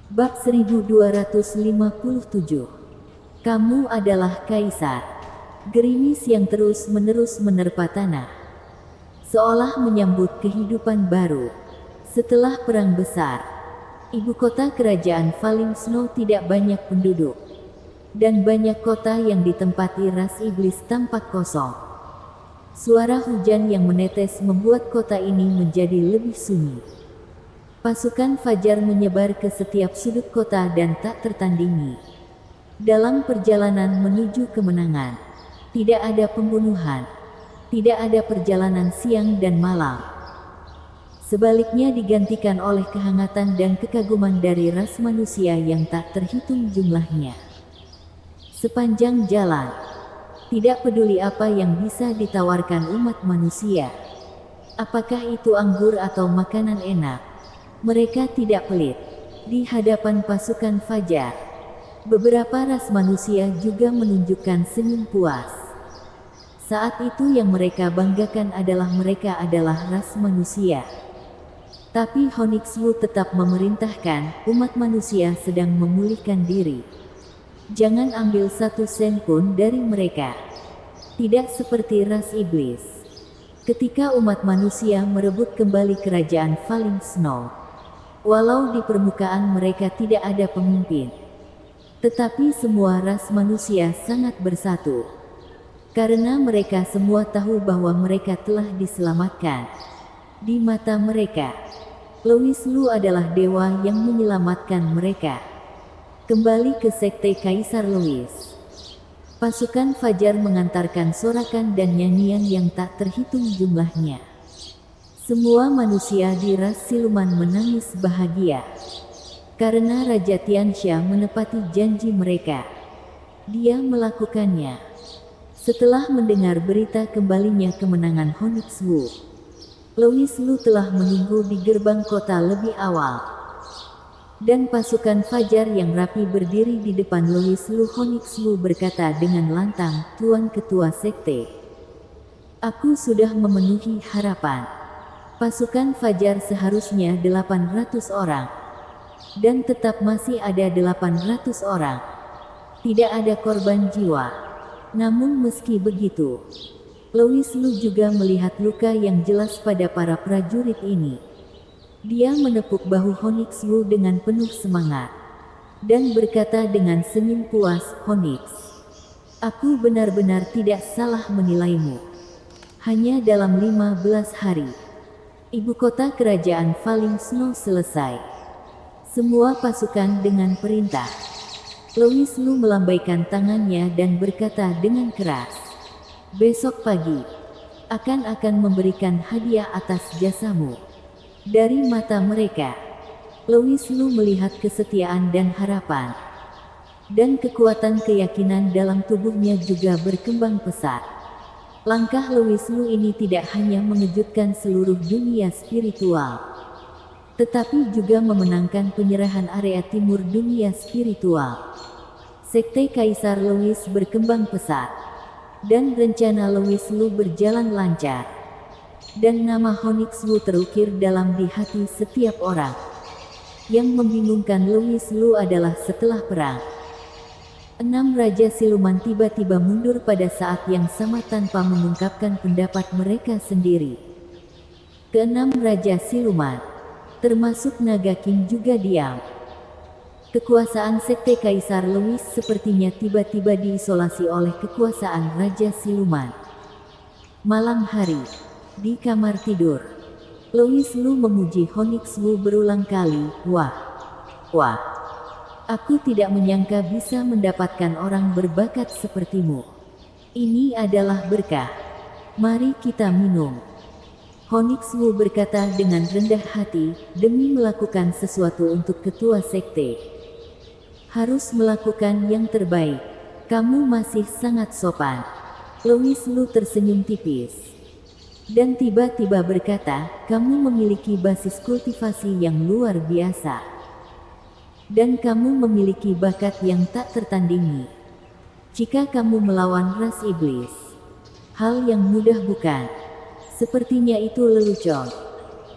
Bab 1257. Kamu adalah kaisar. Gerimis yang terus-menerus menerpa tanah, seolah menyambut kehidupan baru. Setelah perang besar, ibu kota kerajaan Falling Snow tidak banyak penduduk, dan banyak kota yang ditempati ras iblis tampak kosong. Suara hujan yang menetes membuat kota ini menjadi lebih sunyi. Pasukan Fajar menyebar ke setiap sudut kota dan tak tertandingi. Dalam perjalanan menuju kemenangan, tidak ada pembunuhan, tidak ada perjalanan siang dan malam. Sebaliknya digantikan oleh kehangatan dan kekaguman dari ras manusia yang tak terhitung jumlahnya. Sepanjang jalan, tidak peduli apa yang bisa ditawarkan umat manusia. Apakah itu anggur atau makanan enak, mereka tidak pelit di hadapan pasukan Fajar. Beberapa ras manusia juga menunjukkan senyum puas. Saat itu yang mereka banggakan adalah mereka adalah ras manusia. Tapi Honixwu tetap memerintahkan, umat manusia sedang memulihkan diri. Jangan ambil satu sen pun dari mereka. Tidak seperti ras iblis. Ketika umat manusia merebut kembali kerajaan Falling Snow, walau di permukaan mereka tidak ada pemimpin, tetapi semua ras manusia sangat bersatu. Karena mereka semua tahu bahwa mereka telah diselamatkan. Di mata mereka, Louis Lu adalah dewa yang menyelamatkan mereka. Kembali ke sekte Kaisar Louis. Pasukan Fajar mengantarkan sorakan dan nyanyian yang tak terhitung jumlahnya. Semua manusia di ras siluman menangis bahagia, karena Raja Tianxia menepati janji mereka. Dia melakukannya. Setelah mendengar berita kembalinya kemenangan Honixwu, Louis Lu telah menunggu di gerbang kota lebih awal. Dan pasukan Fajar yang rapi berdiri di depan Louis Lu. Honixwu berkata dengan lantang, "Tuan Ketua Sekte, aku sudah memenuhi harapan. Pasukan Fajar seharusnya 800 orang. Dan tetap masih ada 800 orang. Tidak ada korban jiwa. Namun meski begitu, Louis Lu juga melihat luka yang jelas pada para prajurit ini." Dia menepuk bahu Honixwu dengan penuh semangat, dan berkata dengan senyum puas, "Honix, aku benar-benar tidak salah menilaimu. Hanya dalam 15 hari, ibu kota kerajaan Falling Snow selesai. Semua pasukan dengan perintah." Louis Lu melambaikan tangannya dan berkata dengan keras, "Besok pagi, akan memberikan hadiah atas jasamu." Dari mata mereka, Louis Lu melihat kesetiaan dan harapan. Dan kekuatan keyakinan dalam tubuhnya juga berkembang pesat. Langkah Louis Lu ini tidak hanya mengejutkan seluruh dunia spiritual, tetapi juga memenangkan penyerahan area timur dunia spiritual. Sekte Kaisar Louis berkembang pesat, dan rencana Louis Lu berjalan lancar. Dan nama Honixwu terukir dalam di hati setiap orang. Yang membingungkan Louis Lu adalah setelah perang, 6 raja siluman tiba-tiba mundur pada saat yang sama tanpa mengungkapkan pendapat mereka sendiri. Keenam raja siluman, termasuk Naga King, juga diam. Kekuasaan sekte Kaisar Louis sepertinya tiba-tiba diisolasi oleh kekuasaan Raja Siluman. Malam hari, di kamar tidur, Louis Lu memuji Honixwu berulang kali, Wah, aku tidak menyangka bisa mendapatkan orang berbakat sepertimu. Ini adalah berkah. Mari kita minum." Honixwu berkata dengan rendah hati, "Demi melakukan sesuatu untuk ketua sekte, harus melakukan yang terbaik. Kamu masih sangat sopan." Louis Lu tersenyum tipis, dan tiba-tiba berkata, "Kamu memiliki basis kultivasi yang luar biasa. Dan kamu memiliki bakat yang tak tertandingi. Jika kamu melawan ras iblis, hal yang mudah bukan?" Sepertinya itu lelucon.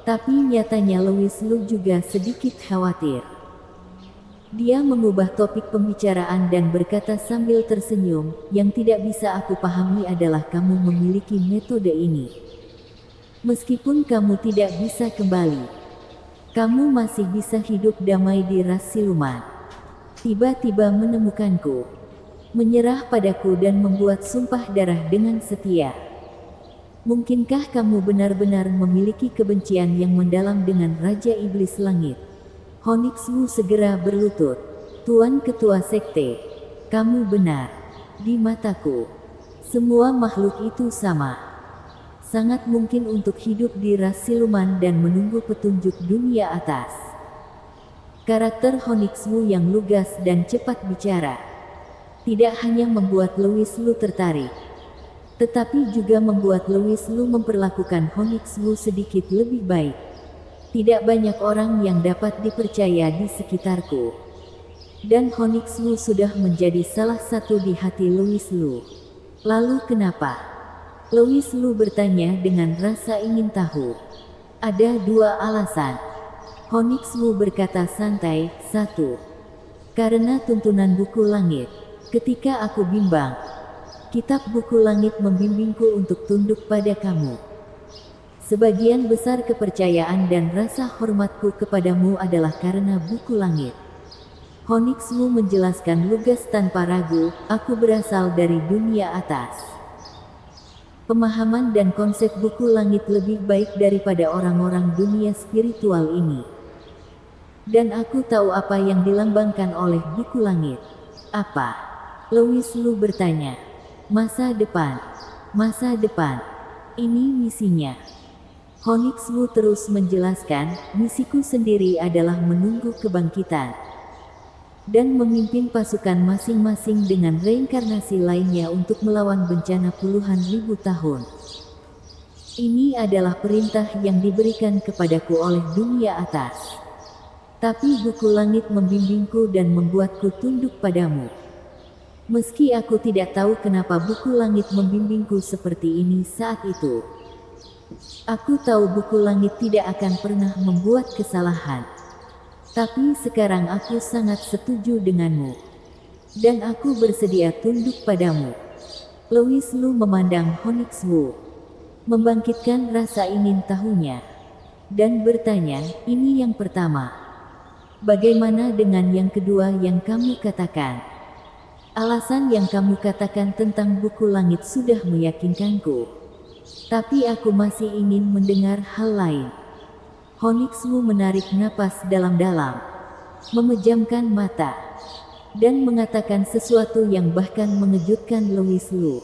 Tapi nyatanya Louis Lu juga sedikit khawatir. Dia mengubah topik pembicaraan dan berkata sambil tersenyum, yang tidak bisa aku pahami adalah kamu memiliki metode ini. Meskipun kamu tidak bisa kembali, kamu masih bisa hidup damai di ras siluman. Tiba-tiba menemukanku, menyerah padaku dan membuat sumpah darah dengan setia. Mungkinkah kamu benar-benar memiliki kebencian yang mendalam dengan Raja Iblis Langit? Honix Wu segera berlutut. Tuan Ketua Sekte, kamu benar. Di mataku, semua makhluk itu sama. Sangat mungkin untuk hidup di ras siluman dan menunggu petunjuk dunia atas. Karakter Honix Wu yang lugas dan cepat bicara tidak hanya membuat Louis Lu tertarik, tetapi juga membuat Louis Lu memperlakukan Honix Wu sedikit lebih baik. Tidak banyak orang yang dapat dipercaya di sekitarku. Dan Honix Wu sudah menjadi salah satu di hati Louis Lu. Lalu kenapa? Louis Lu bertanya dengan rasa ingin tahu. Ada dua alasan. Honix Wu berkata santai. Satu, karena tuntunan buku langit. Ketika aku bimbang, kitab buku langit membimbingku untuk tunduk pada kamu. Sebagian besar kepercayaan dan rasa hormatku kepadamu adalah karena buku langit. Honix Wu menjelaskan lugas tanpa ragu, aku berasal dari dunia atas. Pemahaman dan konsep buku langit lebih baik daripada orang-orang dunia spiritual ini. Dan aku tahu apa yang dilambangkan oleh buku langit. Apa? Louis Lu bertanya. Masa depan. Masa depan. Ini misinya. Honix Wu terus menjelaskan, misiku sendiri adalah menunggu kebangkitan dan memimpin pasukan masing-masing dengan reinkarnasi lainnya untuk melawan bencana puluhan ribu tahun. Ini adalah perintah yang diberikan kepadaku oleh dunia atas. Tapi buku langit membimbingku dan membuatku tunduk padamu. Meski aku tidak tahu kenapa buku langit membimbingku seperti ini saat itu. Aku tahu buku langit tidak akan pernah membuat kesalahan. Tapi sekarang aku sangat setuju denganmu. Dan aku bersedia tunduk padamu. Louis Lu memandang Honix Wu, membangkitkan rasa ingin tahunya, dan bertanya, ini yang pertama. Bagaimana dengan yang kedua yang kamu katakan? Alasan yang kamu katakan tentang buku langit sudah meyakinkanku. Tapi aku masih ingin mendengar hal lain. Honix Wu menarik napas dalam-dalam, memejamkan mata, dan mengatakan sesuatu yang bahkan mengejutkan Louis Lu.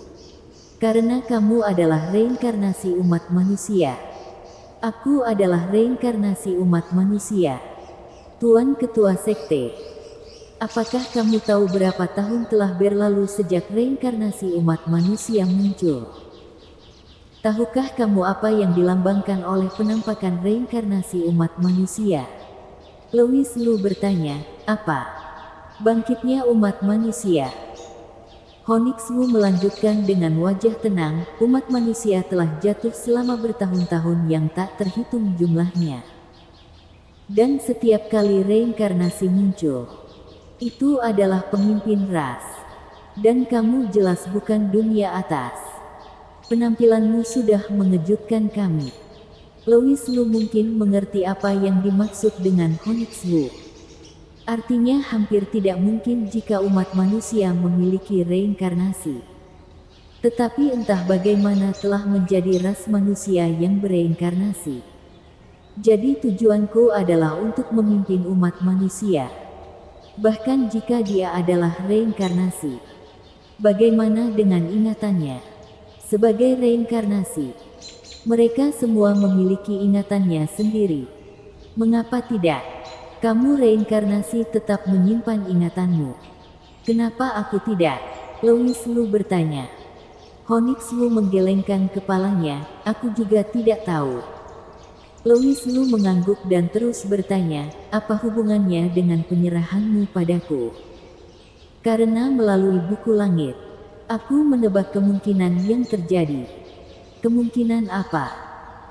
Karena kamu adalah reinkarnasi umat manusia. Aku adalah reinkarnasi umat manusia. Tuan Ketua Sekte, apakah kamu tahu berapa tahun telah berlalu sejak reinkarnasi umat manusia muncul? Tahukah kamu apa yang dilambangkan oleh penampakan reinkarnasi umat manusia? Louis Lu bertanya, apa? Bangkitnya umat manusia. Honix Wu melanjutkan dengan wajah tenang, umat manusia telah jatuh selama bertahun-tahun yang tak terhitung jumlahnya. Dan setiap kali reinkarnasi muncul, itu adalah pemimpin ras. Dan kamu jelas bukan dunia atas. Penampilanmu sudah mengejutkan kami. Louis Lu mungkin mengerti apa yang dimaksud dengan Honix Wu. Artinya hampir tidak mungkin jika umat manusia memiliki reinkarnasi. Tetapi entah bagaimana telah menjadi ras manusia yang bereinkarnasi. Jadi tujuanku adalah untuk memimpin umat manusia. Bahkan jika dia adalah reinkarnasi. Bagaimana dengan ingatannya? Sebagai reinkarnasi, mereka semua memiliki ingatannya sendiri. Mengapa tidak? Kamu reinkarnasi tetap menyimpan ingatanmu. Kenapa aku tidak? Louis Lu bertanya. Honix Wu menggelengkan kepalanya, aku juga tidak tahu. Louis Lu mengangguk dan terus bertanya, apa hubungannya dengan penyerahanmu padaku? Karena melalui buku langit, aku menebak kemungkinan yang terjadi. Kemungkinan apa?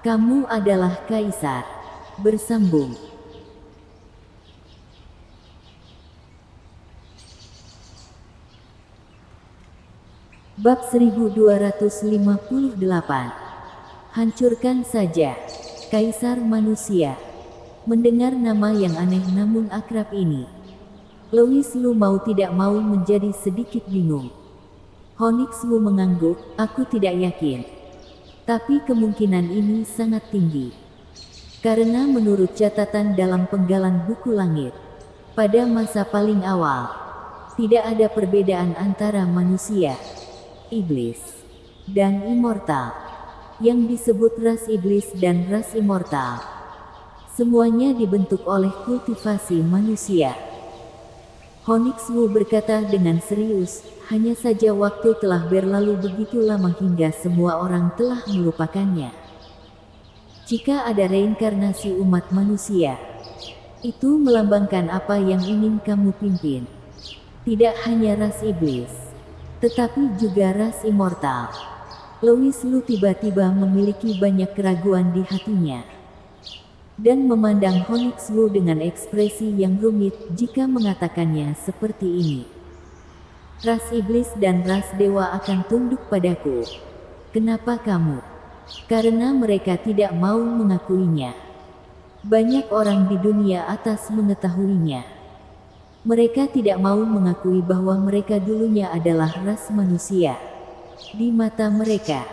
Kamu adalah kaisar. Bersambung. Bab 1258. Hancurkan saja Kaisar Manusia. Mendengar nama yang aneh namun akrab ini, Louis Lu mau tidak mau menjadi sedikit bingung. Honix Wu mengangguk, aku tidak yakin. Tapi kemungkinan ini sangat tinggi. Karena menurut catatan dalam penggalan buku langit, pada masa paling awal, tidak ada perbedaan antara manusia, iblis, dan immortal. Yang disebut ras iblis dan ras immortal, semuanya dibentuk oleh kultivasi manusia. Honix Wu berkata dengan serius, hanya saja waktu telah berlalu begitu lama hingga semua orang telah melupakannya. Jika ada reinkarnasi umat manusia, itu melambangkan apa yang ingin kamu pimpin. Tidak hanya ras iblis, tetapi juga ras immortal. Louis Lu tiba-tiba memiliki banyak keraguan di hatinya, dan memandang Honix Wu dengan ekspresi yang rumit jika mengatakannya seperti ini. Ras iblis dan ras dewa akan tunduk padaku. Kenapa kamu? Karena mereka tidak mau mengakuinya. Banyak orang di dunia atas mengetahuinya. Mereka tidak mau mengakui bahwa mereka dulunya adalah ras manusia. Di mata mereka,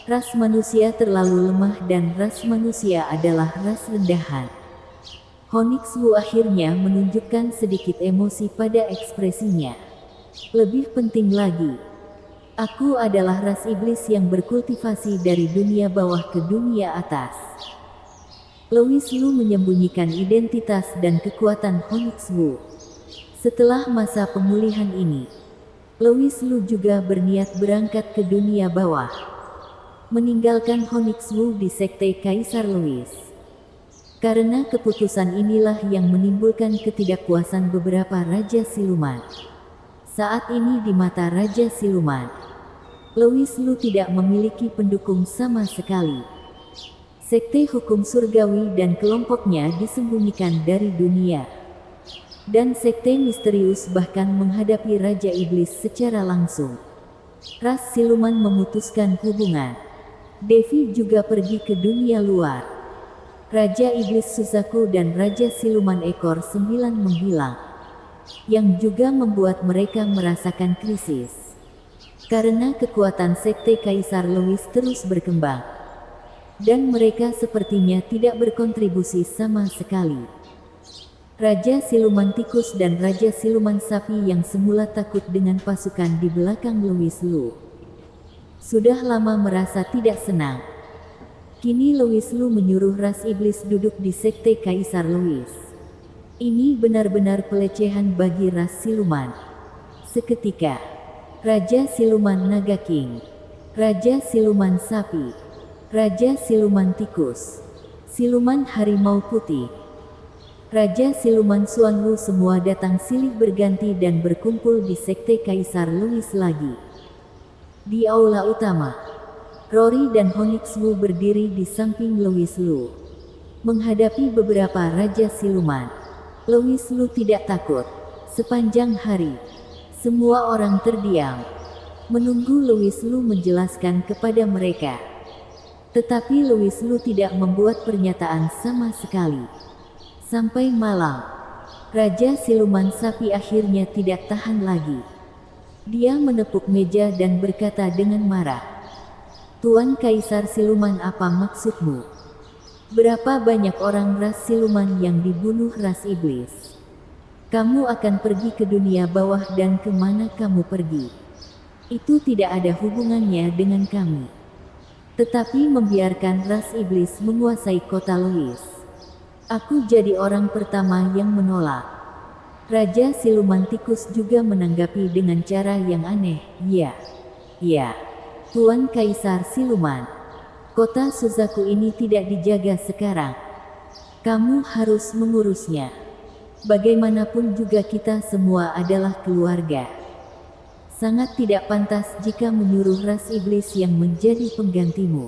ras manusia terlalu lemah dan ras manusia adalah ras rendahan. Honix Wu akhirnya menunjukkan sedikit emosi pada ekspresinya. Lebih penting lagi, aku adalah ras iblis yang berkultivasi dari dunia bawah ke dunia atas. Louis Lu menyembunyikan identitas dan kekuatan Honix Wu. Setelah masa pemulihan ini, Louis Lu juga berniat berangkat ke dunia bawah, meninggalkan Honix Wu di sekte Kaisar Louis. Karena keputusan inilah yang menimbulkan ketidakpuasan beberapa Raja Siluman. Saat ini di mata Raja Siluman, Louis Lu tidak memiliki pendukung sama sekali. Sekte hukum surgawi dan kelompoknya disembunyikan dari dunia. Dan sekte misterius bahkan menghadapi Raja Iblis secara langsung. Ras siluman memutuskan hubungan. Devi juga pergi ke dunia luar. Raja Iblis Suzaku dan Raja Siluman Ekor 9 menghilang. Yang juga membuat mereka merasakan krisis. Karena kekuatan sekte Kaisar Louis terus berkembang. Dan mereka sepertinya tidak berkontribusi sama sekali. Raja Siluman Tikus dan Raja Siluman Sapi yang semula takut dengan pasukan di belakang Louis Lu, sudah lama merasa tidak senang. Kini Louis Lu menyuruh ras iblis duduk di sekte Kaisar Louis. Ini benar-benar pelecehan bagi ras siluman. Seketika, Raja Siluman Naga King, Raja Siluman Sapi, Raja Siluman Tikus, Siluman Harimau Putih, Raja Siluman Xuanwu semua datang silih berganti dan berkumpul di sekte Kaisar Louis lagi. Di aula utama, Rory dan Honix Wu berdiri di samping Louis Lu. Menghadapi beberapa Raja Siluman, Louis Lu tidak takut. Sepanjang hari, semua orang terdiam, menunggu Louis Lu menjelaskan kepada mereka. Tetapi Louis Lu tidak membuat pernyataan sama sekali. Sampai malam, Raja Siluman Sapi akhirnya tidak tahan lagi. Dia menepuk meja dan berkata dengan marah, "Tuan Kaisar Siluman, apa maksudmu? Berapa banyak orang ras siluman yang dibunuh ras iblis? Kamu akan pergi ke dunia bawah dan kemana kamu pergi? Itu tidak ada hubungannya dengan kami. Tetapi membiarkan ras iblis menguasai kota Louis. Aku jadi orang pertama yang menolak." Raja Siluman Tikus juga menanggapi dengan cara yang aneh. Ya, Tuan Kaisar Siluman. Kota Suzaku ini tidak dijaga sekarang. Kamu harus mengurusnya. Bagaimanapun juga kita semua adalah keluarga. Sangat tidak pantas jika menyuruh ras iblis yang menjadi penggantimu.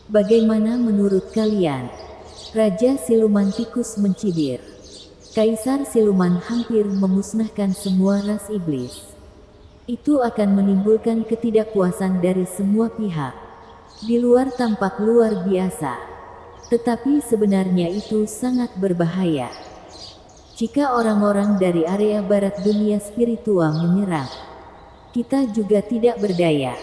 Bagaimana menurut kalian? Raja Siluman Tikus mencibir. Kaisar Siluman hampir memusnahkan semua ras iblis. Itu akan menimbulkan ketidakpuasan dari semua pihak. Di luar tampak luar biasa, tetapi sebenarnya itu sangat berbahaya. Jika orang-orang dari area barat dunia spiritual menyerang, kita juga tidak berdaya.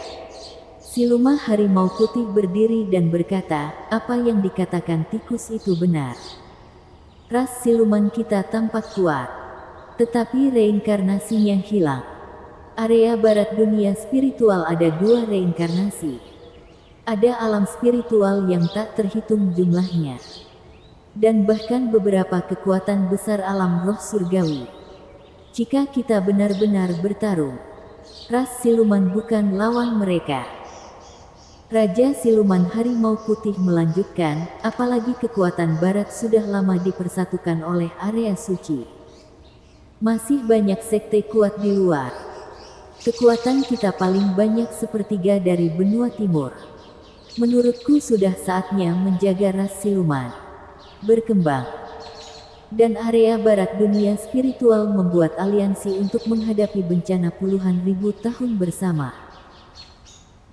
Siluman harimau putih berdiri dan berkata, apa yang dikatakan tikus itu benar. Ras siluman kita tampak kuat, tetapi reinkarnasinya hilang. Area barat dunia spiritual ada dua reinkarnasi. Ada alam spiritual yang tak terhitung jumlahnya. Dan bahkan beberapa kekuatan besar alam roh surgawi. Jika kita benar-benar bertarung, ras siluman bukan lawan mereka. Raja siluman harimau putih melanjutkan, apalagi kekuatan barat sudah lama dipersatukan oleh area suci. Masih banyak sekte kuat di luar. Kekuatan kita paling banyak sepertiga dari benua timur. Menurutku sudah saatnya menjaga ras siluman berkembang. Dan area barat dunia spiritual membuat aliansi untuk menghadapi bencana puluhan ribu tahun bersama.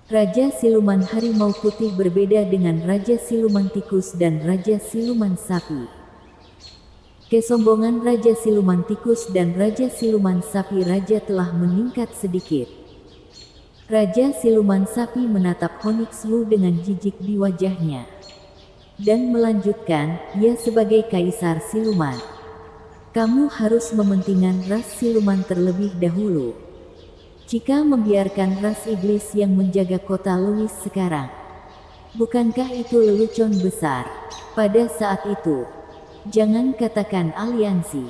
Raja siluman harimau putih berbeda dengan Raja siluman tikus dan Raja siluman sapi. Kesombongan Raja siluman tikus dan Raja siluman sapi raja telah meningkat sedikit. Raja siluman sapi menatap Onyx Wu dengan jijik di wajahnya. Dan melanjutkan, ya sebagai kaisar siluman, kamu harus mementingkan ras siluman terlebih dahulu. Jika membiarkan ras iblis yang menjaga kota Louis sekarang, bukankah itu lelucon besar? Pada saat itu, jangan katakan aliansi.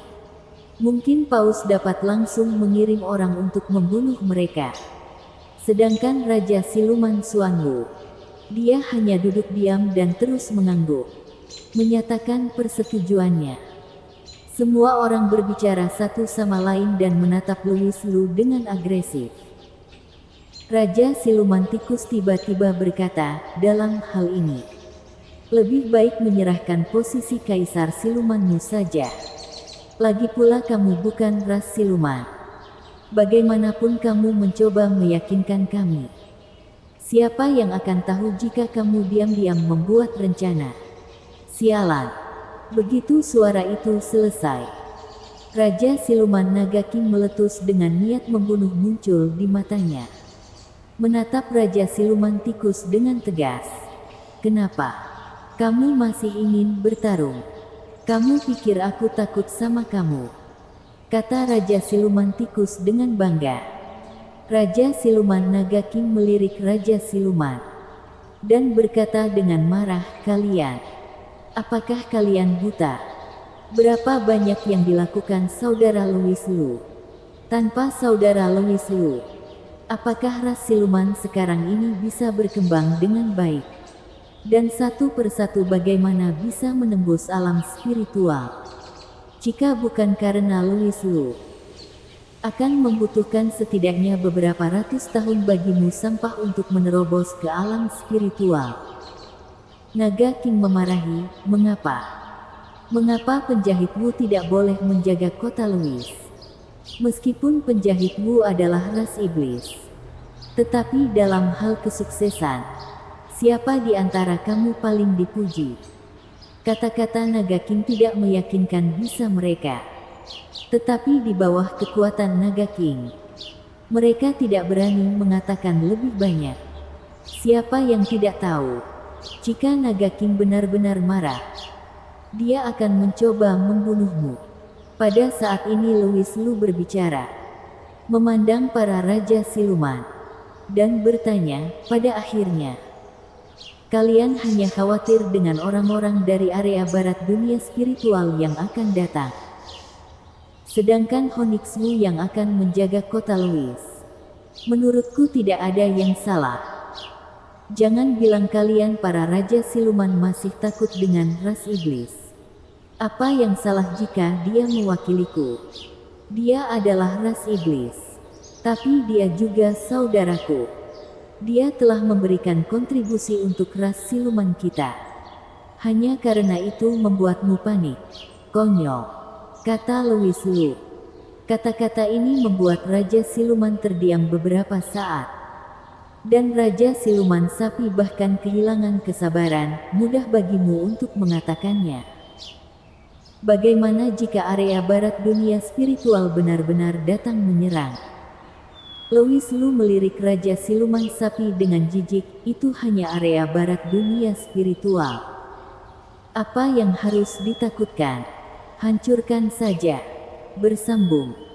Mungkin Paus dapat langsung mengirim orang untuk membunuh mereka. Sedangkan Raja Siluman Xuanwu, dia hanya duduk diam dan terus mengangguk, menyatakan persetujuannya. Semua orang berbicara satu sama lain dan menatap Louis Lu dengan agresif. Raja Siluman Tikus tiba-tiba berkata, dalam hal ini, lebih baik menyerahkan posisi Kaisar Silumanmu saja. Lagi pula kamu bukan ras siluman. Bagaimanapun kamu mencoba meyakinkan kami. Siapa yang akan tahu jika kamu diam-diam membuat rencana? Sialan. Begitu suara itu selesai, Raja Siluman Naga King meletus dengan niat membunuh muncul di matanya. Menatap Raja Siluman Tikus dengan tegas. Kenapa? Kamu masih ingin bertarung? Kamu pikir aku takut sama kamu? Kata Raja Siluman Tikus dengan bangga. Raja Siluman Naga King melirik Raja Siluman dan berkata dengan marah, kalian, apakah kalian buta? Berapa banyak yang dilakukan saudara Louis Lu? Tanpa saudara Louis Lu, apakah ras siluman sekarang ini bisa berkembang dengan baik? Dan satu persatu bagaimana bisa menembus alam spiritual? Jika bukan karena Louis Lu, akan membutuhkan setidaknya beberapa ratus tahun bagimu sampah untuk menerobos ke alam spiritual. Naga King memarahi, mengapa? Mengapa penjahit Wu tidak boleh menjaga kota Louis? Meskipun penjahit Wu adalah ras iblis, tetapi dalam hal kesuksesan, siapa di antara kamu paling dipuji? Kata-kata Naga King tidak meyakinkan bisa mereka. Tetapi di bawah kekuatan Naga King, mereka tidak berani mengatakan lebih banyak. Siapa yang tidak tahu, jika Naga King benar-benar marah, dia akan mencoba membunuhmu. Pada saat ini Louis Lu berbicara, memandang para Raja Siluman, dan bertanya, pada akhirnya, kalian hanya khawatir dengan orang-orang dari area barat dunia spiritual yang akan datang. Sedangkan Onyx Wu yang akan menjaga kota Louis. Menurutku tidak ada yang salah. Jangan bilang kalian para Raja Siluman masih takut dengan ras iblis. Apa yang salah jika dia mewakiliku? Dia adalah ras iblis. Tapi dia juga saudaraku. Dia telah memberikan kontribusi untuk ras siluman kita. Hanya karena itu membuatmu panik. Konyol, kata Louis Lu. Kata-kata ini membuat Raja Siluman terdiam beberapa saat. Dan Raja Siluman Sapi bahkan kehilangan kesabaran. Mudah bagimu untuk mengatakannya. Bagaimana jika area barat dunia spiritual benar-benar datang menyerang? Louis Lu melirik Raja Siluman Sapi dengan jijik. Itu hanya area barat dunia spiritual. Apa yang harus ditakutkan? Hancurkan saja. Bersambung.